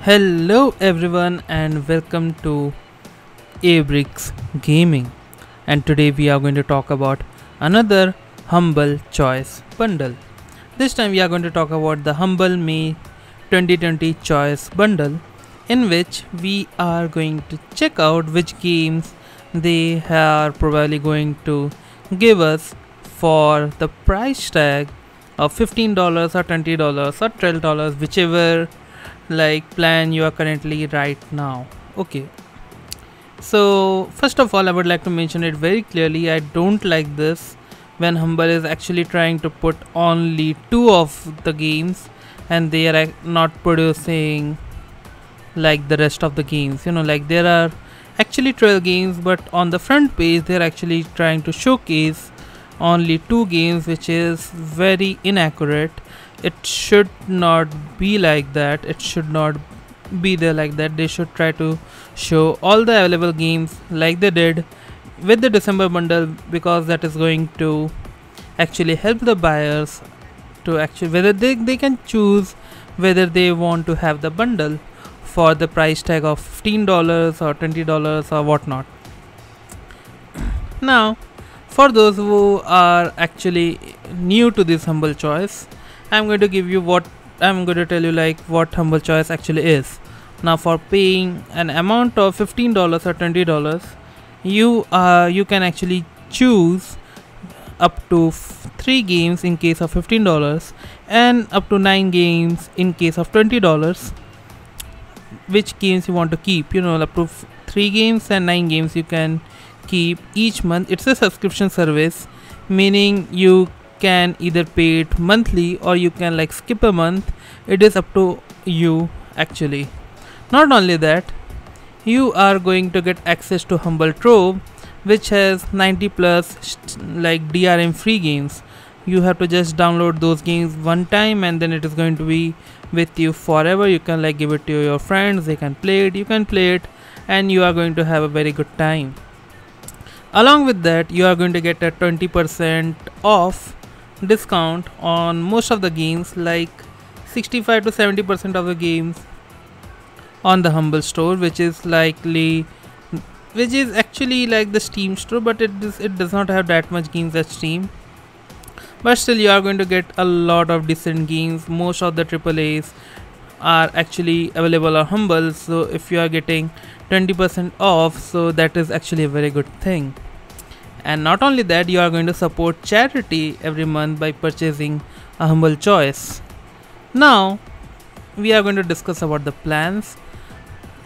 Hello everyone and welcome to Abrix Gaming, and today we are going to talk about another Humble Choice bundle. This time we are going to talk about the Humble May 2020 Choice bundle, in which we are going to check out which games they are probably going to give us for the price tag of $15 or $20 or $12, whichever plan you are currently right now. Okay, so first of all, I would like to mention it very clearly. I don't like this when Humble is actually trying to put only two of the games and they are not producing like the rest of the games. Like there are actually 12 games, but on the front page they're actually trying to showcase only two games, which is very inaccurate. It should not be like that. It should not be there like that. They should try to show all the available games like they did with the December bundle, because that is going to actually help the buyers to actually whether they can choose whether they want to have the bundle for the price tag of $15 or $20 or whatnot. Now, for those who are actually new to this Humble Choice, I'm going to tell you what Humble Choice actually is. Now, for paying an amount of $15 or $20, you can actually choose up to 3 games in case of $15 and up to 9 games in case of $20. Which games you want to keep? Up to 3 games and 9 games you can keep each month. It's a subscription service, meaning you can either pay it monthly or you can skip a month. It is up to you actually. Not only that, you are going to get access to Humble Trove, which has 90 plus DRM free games. You have to just download those games one time and then it is going to be with you forever. You can give it to your friends, they can play it, you can play it, and you are going to have a very good time. Along with that, you are going to get a 20% off discount on most of the games, like 65 to 70% of the games on the Humble store, which is actually like the Steam store, but it does not have that much games as Steam. But still, you are going to get a lot of decent games. Most of the AAAs are actually available on Humble, so if you are getting 20% off, so that is actually a very good thing. And not only that, you are going to support charity every month by purchasing a Humble Choice. Now, we are going to discuss about the plans.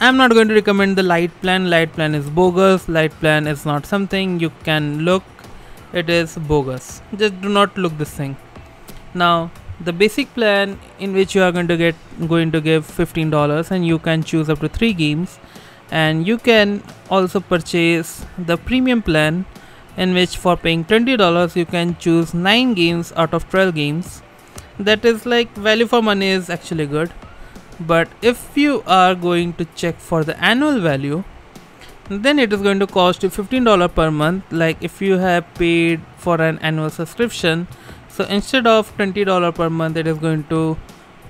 I'm not going to recommend the light plan. Light plan is bogus. Light plan is not something you can look. It is bogus. Just do not look this thing. Now, the basic plan, in which you are going to give $15 and you can choose up to 3 games, and you can also purchase the premium plan, in which for paying $20 you can choose 9 games out of 12 games. That is value for money is actually good. But if you are going to check for the annual value, then it is going to cost you $15 per month. If you have paid for an annual subscription, so instead of $20 per month, it is going to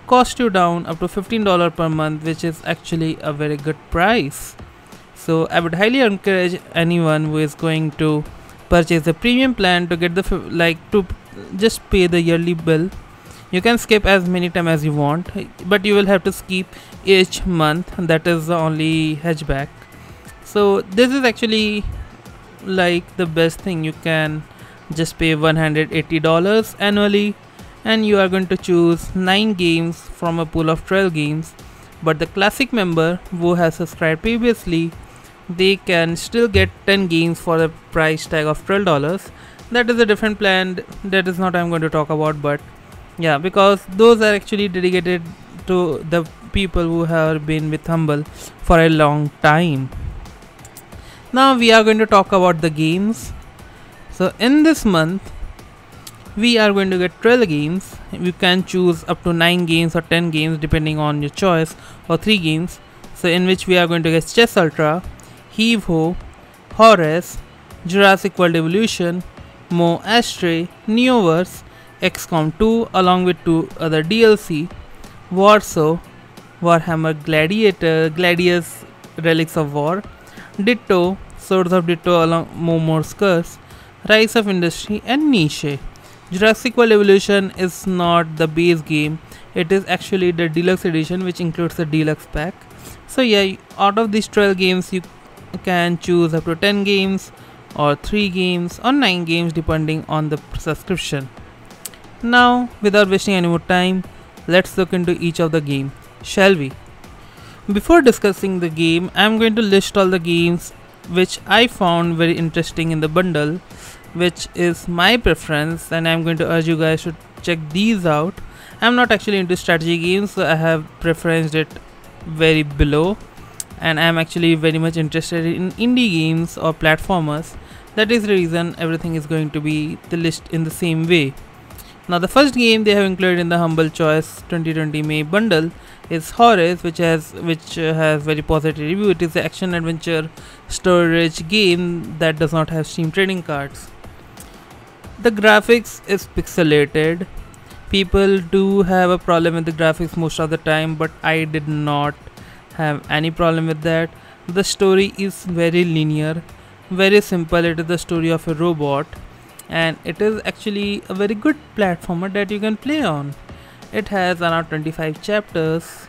cost you down up to $15 per month, which is actually a very good price. So I would highly encourage anyone who is going to purchase the premium plan to get to just pay the yearly bill. You can skip as many times as you want, but you will have to skip each month. That is the only hatchback. So this is actually the best thing. You can just pay $180 annually and you are going to choose 9 games from a pool of 12 games. But the classic member who has subscribed previously, they can still get 10 games for the price tag of $12. That is a different plan. That is not I'm going to talk about, but yeah, because those are actually dedicated to the people who have been with Humble for a long time. Now we are going to talk about the games. So in this month, we are going to get 12 games. You can choose up to 9 games or 10 games depending on your choice, or 3 games. So in which we are going to get Chess Ultra, Heave Ho, Horace, Jurassic World Evolution, Astray, Neoverse, XCOM 2 along with 2 other DLC, Warsaw, Warhammer Gladius Relics of War, Ditto, Swords of Ditto along Mormo's Curse, Rise of Industry, and Niche. Jurassic World Evolution is not the base game, it is actually the deluxe edition, which includes the deluxe pack. So yeah, out of these 12 games you can choose up to 10 games or 3 games or 9 games depending on the subscription. Now without wasting any more time, let's look into each of the game, shall we? Before discussing the game, I am going to list all the games which I found very interesting in the bundle, which is my preference, and I am going to urge you guys to check these out. I am not actually into strategy games, so I have preferenced it very below, and I am actually very much interested in indie games or platformers. That is the reason everything is going to be the list in the same way. Now the first game they have included in the Humble Choice 2020 May bundle is Horace, which has very positive review. It is an action adventure storage game that does not have Steam trading cards. The graphics is pixelated. People do have a problem with the graphics most of the time, but I did not have any problem with that. The story is very linear, very simple. It is the story of a robot, and it is actually a very good platformer that you can play on. It has around 25 chapters.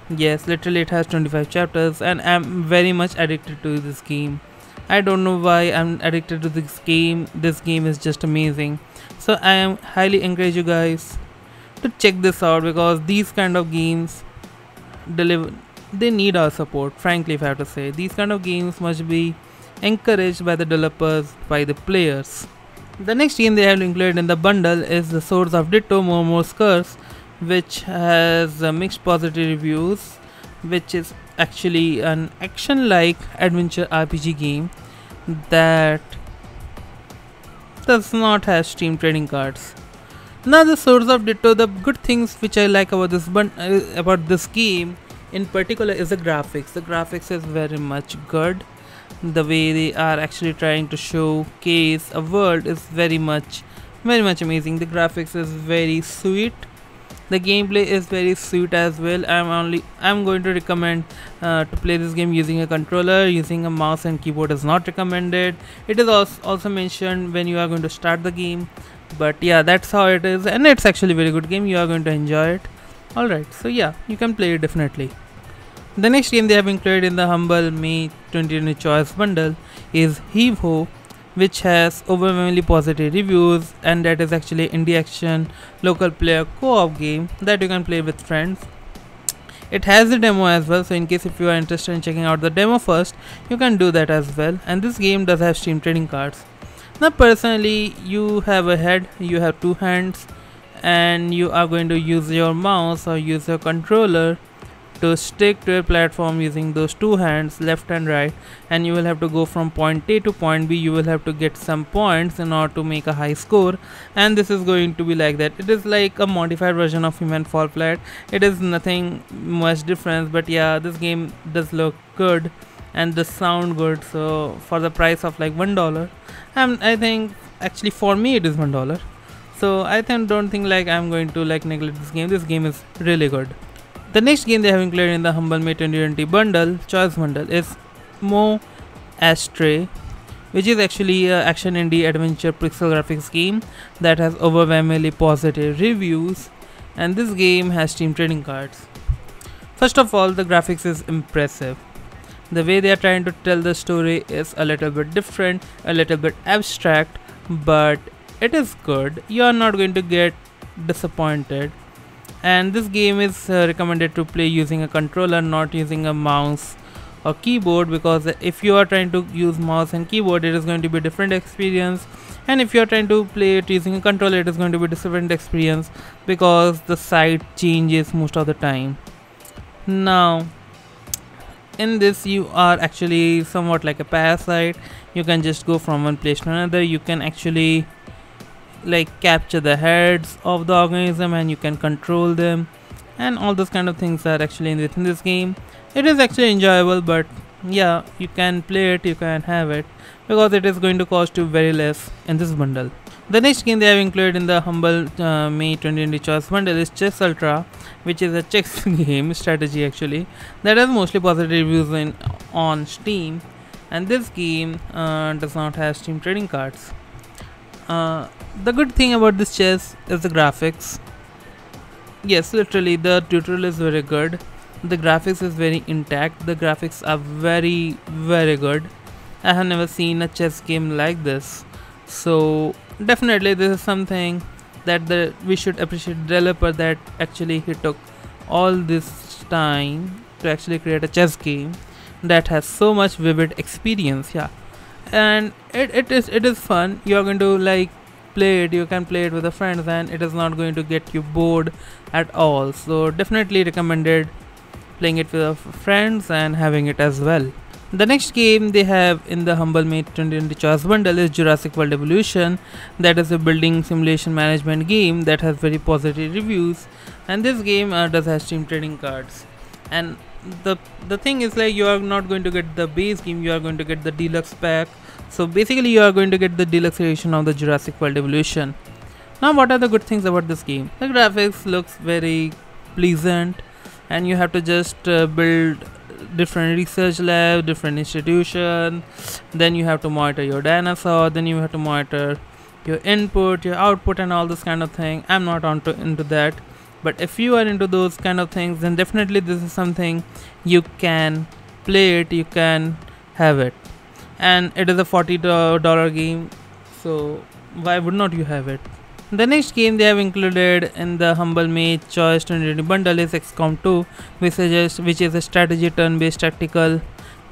Yes, literally it has 25 chapters, and I'm very much addicted to this game. I don't know why I'm addicted to this game. This game is just amazing. So I am highly encourage you guys to check this out, because these kind of games they need our support. Frankly, if I have to say, these kind of games must be encouraged by the developers, by the players. The next game they have included in the bundle is the Swords of Ditto Mormo's Curse, which has mixed positive reviews, which is actually an action-like adventure RPG game that does not have Steam trading cards. Now the Swords of Ditto, the good things which I like about this game in particular is the graphics. The graphics is very much good. The way they are actually trying to showcase a world is very much amazing. The graphics is very sweet. The gameplay is very sweet as well. I'm going to recommend to play this game using a controller. Using a mouse and keyboard is not recommended. It is also mentioned when you are going to start the game, but yeah, that's how it is, and it's actually a very good game. You are going to enjoy it. Alright, so yeah, you can play it definitely. The next game they have included in the Humble May 2020 Choice bundle is Heave Ho, which has overwhelmingly positive reviews, and that is actually indie action local player co-op game that you can play with friends. It has the demo as well, so in case if you are interested in checking out the demo first, you can do that as well. And this game does have Steam trading cards. Now personally, you have a head, you have 2 hands, and you are going to use your mouse or use your controller to stick to a platform using those 2 hands, left and right, and you will have to go from point A to point B. You will have to get some points in order to make a high score, and this is going to be like that. It is like a modified version of Human Fall Flat. It is nothing much difference, but yeah, this game does look good and does sound good. So for the price of like $1, I think actually for me it is $1. So I don't think like I'm going to like neglect this game. This game is really good. The next game they have included in the Humble May 2020 bundle, Choice bundle, is Astray, which is actually an action indie adventure pixel graphics game that has overwhelmingly positive reviews, and this game has Steam trading cards. First of all, the graphics is impressive. The way they are trying to tell the story is a little bit different, a little bit abstract, but it is good. You are not going to get disappointed. And this game is recommended to play using a controller, not using a mouse or keyboard, because if you are trying to use mouse and keyboard, it is going to be a different experience, and if you are trying to play it using a controller, it is going to be a different experience because the sight changes most of the time. Now in this, you are actually somewhat like a parasite. You can just go from one place to another. You can actually like capture the heads of the organism, and you can control them, and all those kind of things are actually within this game. It is actually enjoyable, but yeah, you can play it, you can have it, because it is going to cost you very less in this bundle. The next game they have included in the humble May 2020 choice bundle is Chess Ultra, which is a chess game strategy actually that has mostly positive reviews on Steam, and this game does not have Steam trading cards. The good thing about this chess is the graphics. Yes, literally the tutorial is very good. The graphics is very intact. The graphics are very good. I have never seen a chess game like this. So definitely this is something that we should appreciate the developer, that actually he took all this time to actually create a chess game that has so much vivid experience. Yeah, and it is fun. You are going to like play it, you can play it with the friends, and it is not going to get you bored at all. So definitely recommended playing it with friends and having it as well. The next game they have in the humble May 2020 choice bundle is Jurassic World Evolution, that is a building simulation management game that has very positive reviews, and this game does have Steam trading cards. And the thing is, like, you are not going to get the base game, you are going to get the deluxe pack. So basically you are going to get the deluxe edition of the Jurassic World Evolution. Now what are the good things about this game? The graphics looks very pleasant, and you have to just build different research lab, different institution, then you have to monitor your dinosaur, then you have to monitor your input, your output, and all this kind of thing. I'm not into that, but if you are into those kind of things, then definitely this is something you can play it, you can have it. And it is a $40 game, so why would not you have it? The next game they have included in the humble May choice 2020 bundle is XCOM 2, which is a strategy turn-based tactical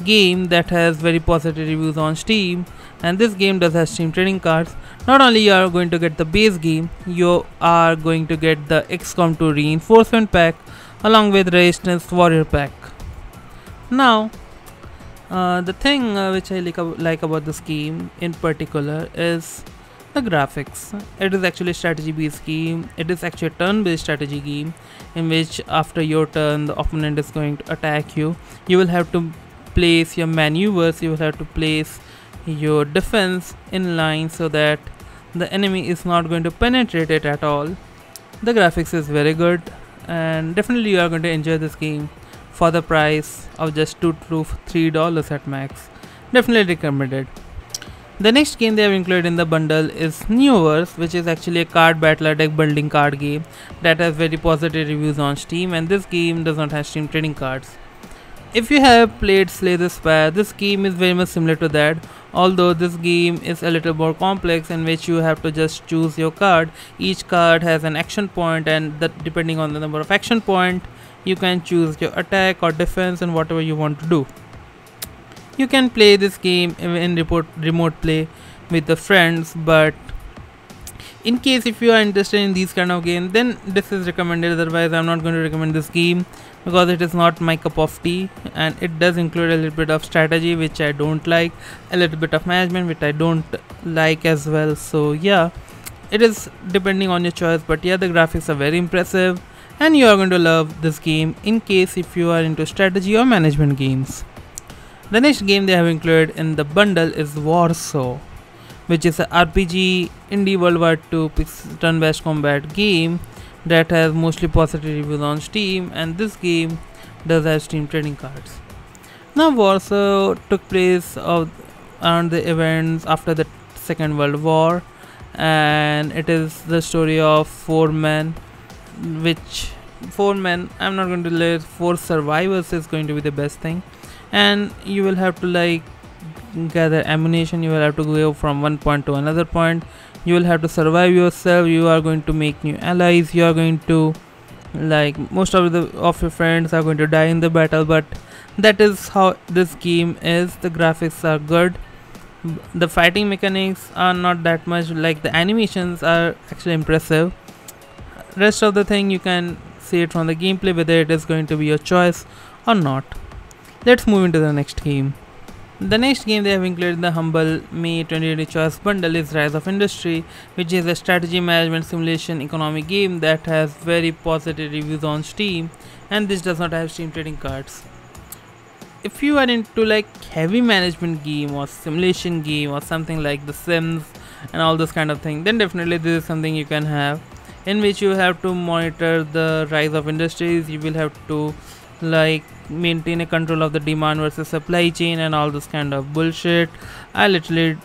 game that has very positive reviews on Steam, and this game does have Steam trading cards. Not only you are going to get the base game, you are going to get the XCOM 2 reinforcement pack along with Resistance Warrior pack. Now the thing which I like about this game in particular is the graphics. It is actually a strategy based game. It is actually a turn based strategy game in which after your turn the opponent is going to attack you. You will have to place your maneuvers, you will have to place your defense in line so that the enemy is not going to penetrate it at all. The graphics is very good, and definitely you are going to enjoy this game for the price of just $2 to $3 at max. Definitely recommended. The next game they have included in the bundle is Neoverse, which is actually a card battler deck building card game that has very positive reviews on Steam, and this game does not have Steam trading cards. If you have played Slay the Spire, this game is very much similar to that, although this game is a little more complex, in which you have to just choose your card. Each card has an action point, and that depending on the number of action point, you can choose your attack or defense and whatever you want to do. You can play this game in remote play with the friends, but in case if you are interested in these kind of games, then this is recommended. Otherwise I'm not going to recommend this game because it is not my cup of tea, and it does include a little bit of strategy which I don't like, a little bit of management which I don't like as well. So yeah, it is depending on your choice, but yeah, the graphics are very impressive and you are going to love this game in case if you are into strategy or management games. The next game they have included in the bundle is Warsaw, which is an RPG indie World War II turn-based combat game that has mostly positive reviews on Steam, and this game does have Steam trading cards. Now Warsaw took place around the events after the Second World War, and it is the story of four men. I'm not going to let four survivors is going to be the best thing, and you will have to like gather ammunition, you will have to go from one point to another point, you will have to survive yourself, you are going to make new allies, you are going to like most of your friends are going to die in the battle, but that is how this game is. The graphics are good, the fighting mechanics are not that much, like the animations are actually impressive. Rest of the thing you can see it from the gameplay whether it is going to be your choice or not. Let's move into the next game. The next game they have included in the humble May 2020 choice bundle is Rise of Industry, which is a strategy management simulation economic game that has very positive reviews on Steam, and this does not have Steam trading cards. If you are into like heavy management game or simulation game or something like The Sims and all those kind of things, then definitely this is something you can have, in which you have to monitor the rise of industries. You will have to like maintain a control of the demand versus supply chain and all this kind of bullshit. I literally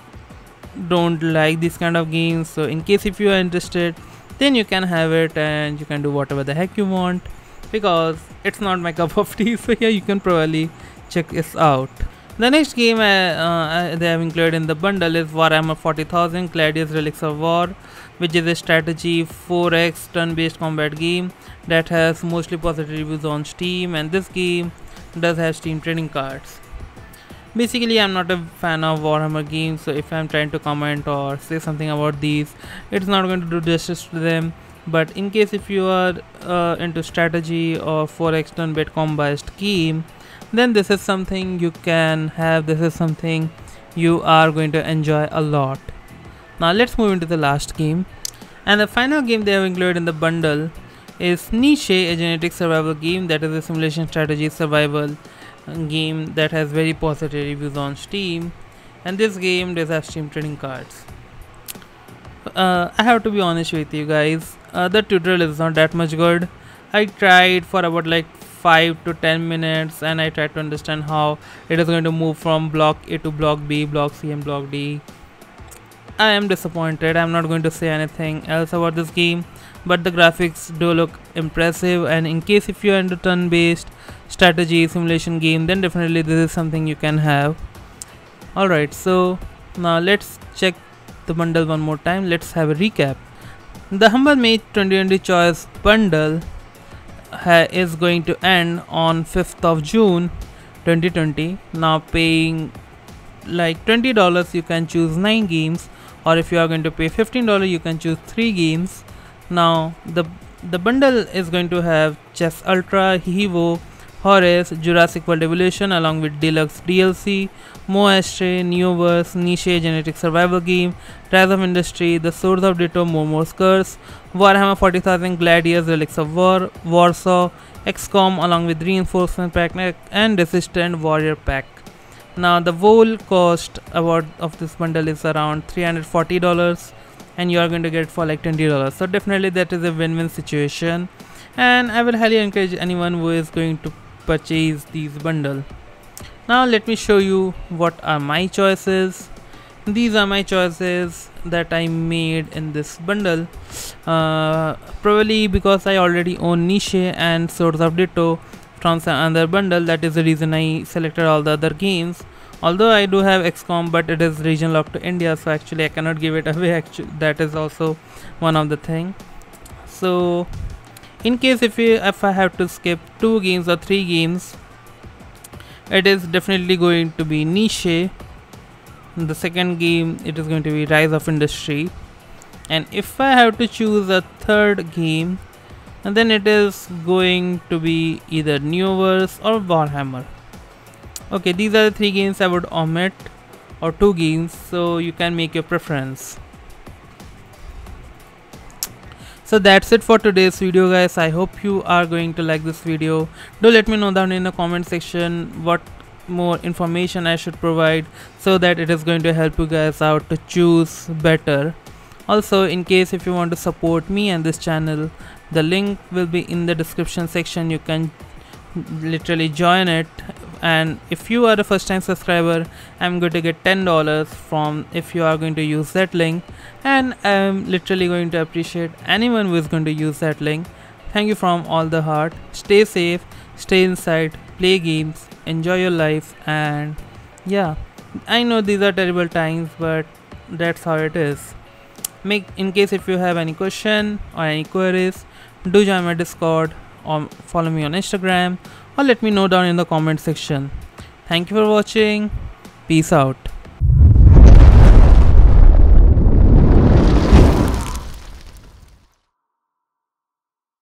don't like this kind of games, so in case if you are interested, then you can have it and you can do whatever the heck you want, because it's not my cup of tea. So yeah, you can probably check this out. The next game they have included in the bundle is Warhammer 40,000 Gladius Relics of War, which is a strategy 4x turn-based combat game that has mostly positive reviews on Steam, and this game does have Steam trading cards. Basically, I'm not a fan of Warhammer games, so if I'm trying to comment or say something about these, it's not going to do justice to them. But in case if you are into strategy or 4x turn-based combat game, then this is something you can have. This is something you are going to enjoy a lot. Now let's move into the last game, and the final game they have included in the bundle is Niche, a genetic survival game that is a simulation strategy survival game that has very positive reviews on Steam, and this game does have Steam trading cards. I have to be honest with you guys, the tutorial is not that much good. I tried for about like 5 to 10 minutes and I tried to understand how it is going to move from block A to block B, block C and block D. I am disappointed. I'm not going to say anything else about this game, but the graphics do look impressive, and in case if you are into turn-based strategy simulation game, then definitely this is something you can have. Alright, so now let's check the bundle one more time. Let's have a recap. The Humble Mage 2020 Choice bundle is going to end on 5th of June 2020. Now paying like $20 you can choose 9 games, or if you are going to pay $15 you can choose 3 games. Now the bundle is going to have Chess Ultra, Heave Ho, Horace, Jurassic World Evolution along with Deluxe DLC, Astray, Neoverse, Niche Genetic Survival Game, Rise of Industry, The Swords of Ditto, Mormo's Curse, Warhammer 40,000 Gladius Relics of War, Warsaw, XCOM along with Reinforcement Pack and Resistant Warrior Pack. Now the whole cost of this bundle is around $340, and you are going to get it for like $20. So definitely that is a win-win situation, and I will highly encourage anyone who is going to purchase these bundle. Now let me show you what are my choices. These are my choices that I made in this bundle, probably because I already own Niche and Swords of Ditto from another bundle. That is the reason I selected all the other games. Although I do have XCOM, but it is region locked to India, so actually I cannot give it away. Actually, that is also one of the thing. So in case if I have to skip 2 games or 3 games, it is definitely going to be Niche. The second game, it is going to be Rise of Industry, and if I have to choose a third game, and then it is going to be either Neoverse or Warhammer. Okay, these are the 3 games I would omit, or 2 games, so you can make your preference. So that's it for today's video, guys. I hope you are going to like this video. Do let me know down in the comment section what more information I should provide, so that it is going to help you guys out to choose better. Also, in case if you want to support me and this channel, the link will be in the description section. You can literally join it, and if you are a first time subscriber, I'm going to get $10 from if you are going to use that link, and I'm literally going to appreciate anyone who is going to use that link. Thank you from all the heart. Stay safe, stay inside, play games, enjoy your life, and yeah, I know these are terrible times, but that's how it is. In case if you have any question or any queries, do join my Discord or follow me on Instagram, or let me know down in the comment section. Thank you for watching. Peace out.